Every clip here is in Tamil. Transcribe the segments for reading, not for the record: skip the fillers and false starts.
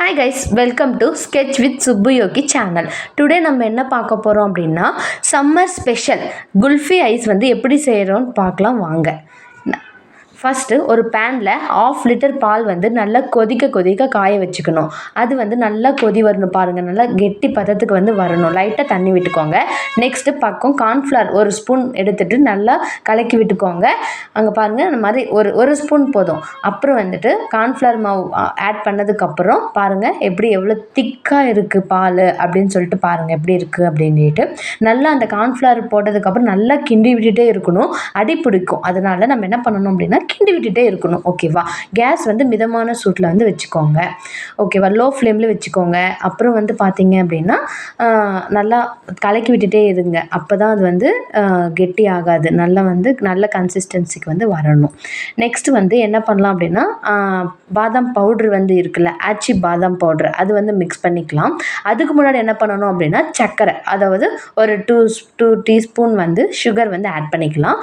Hi guys, welcome to sketch with Subbuyogi channel. Today நம்ம என்ன பார்க்க போகிறோம் அப்படின்னா, சம்மர் ஸ்பெஷல் குல்ஃபி ஐஸ் வந்து எப்படி செய்கிறோன்னு பார்க்கலாம் வாங்க. ஃபஸ்ட்டு ஒரு பேனில் 1/2 லிட்டர் பால் வந்து நல்லா கொதிக்க காய வச்சுக்கணும். அது வந்து நல்லா கொதி வரணும் பாருங்கள், நல்லா கெட்டி பதத்துக்கு வந்து வரணும். லைட்டாக தண்ணி விட்டுக்கோங்க. நெக்ஸ்ட்டு பக்கம் கார்ன்ஃப்ளவர் 1 ஸ்பூன் எடுத்துகிட்டு நல்லா கலக்கி விட்டுக்கோங்க. அங்கே பாருங்கள், இந்த மாதிரி ஒரு ஸ்பூன் போதும். அப்புறம் வந்துட்டு கார்ன்ஃப்ளவர் மாவு ஆட் பண்ணதுக்கப்புறம் பாருங்கள் எவ்வளோ திக்காக இருக்குது பால் அப்படின்னு சொல்லிட்டு பாருங்கள் எப்படி இருக்குது அப்படின்ட்டு. நல்லா அந்த கார்ன்ஃப்ளவர் போட்டதுக்கப்புறம் நல்லா கிண்டி விட்டுட்டே இருக்கணும். அடி பிடிக்கும். அதனால் நம்ம என்ன பண்ணணும் அப்படின்னா கிண்டி விட்டுட்டே இருக்கணும். ஓகேவா? கேஸ் வந்து மிதமான சூட்டில் வந்து வச்சுக்கோங்க. ஓகேவா? லோ ஃப்ளேமில் வச்சுக்கோங்க. அப்புறம் வந்து பார்த்தீங்க அப்படின்னா நல்லா கலக்கி விட்டுட்டே இருங்க. அப்போ தான் அது வந்து கெட்டி ஆகாது. நல்ல கன்சிஸ்டன்சிக்கு வந்து வரணும். நெக்ஸ்ட்டு வந்து என்ன பண்ணலாம் அப்படின்னா, பாதாம் பவுட்ரு வந்து இருக்குல்ல, ஆச்சி பாதாம் பவுட்ரு, அது வந்து மிக்ஸ் பண்ணிக்கலாம். அதுக்கு முன்னாடி என்ன பண்ணணும் அப்படின்னா, சர்க்கரை, அதாவது ஒரு 2 டீஸ்பூன் வந்து சுகர் வந்து ஆட் பண்ணிக்கலாம்.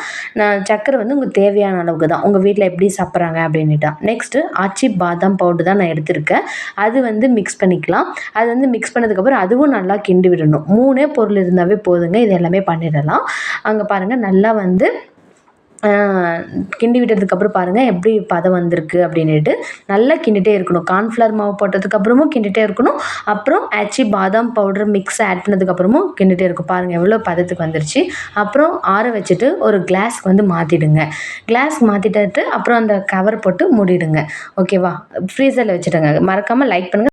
சர்க்கரை வந்து உங்களுக்கு தேவையான அளவுக்கு தான், உங்கள் வீட்டில் எப்படி சாப்பிட்றாங்க அப்படின்னுட்டா. நெக்ஸ்ட்டு ஆச்சி பாதாம் பவுடர் தான் நான் எடுத்திருக்கேன். அது வந்து மிக்ஸ் பண்ணிக்கலாம். அது வந்து மிக்ஸ் பண்ணதுக்கப்புறம் அதுவும் நல்லா கிண்டி விடணும். 3 பொருள் இருந்தாவே போதுங்க, இது எல்லாமே பண்ணிடலாம். அங்கே பாருங்கள் நல்லா வந்து கிண்டி விட்டதுக்கப்புறம் பாருங்கள் எப்படி பதம் வந்திருக்கு அப்படின்ட்டு. நல்லா கிண்டிகிட்டே இருக்கணும். கார்ன்ஃப்ளவர் மாவு போட்டதுக்கப்புறமும் கிண்டிகிட்டே இருக்கணும். அப்புறம் ஆச்சி பாதாம் பவுடர் மிக்ஸ் ஆட் பண்ணதுக்கப்புறமும் கிண்டிகிட்டே இருக்கும். பாருங்கள் எவ்வளோ பதத்துக்கு வந்துருச்சு. அப்புறம் ஆற வச்சுட்டு ஒரு கிளாஸ்க்கு வந்து மாற்றிடுங்க. கிளாஸ் மாற்றிட்டு அப்புறம் அந்த கவர் போட்டு மூடிடுங்க. ஓகேவா? ஃப்ரீசரில் வச்சுடுங்க. மறக்காமல் லைக் பண்ணுங்கள்.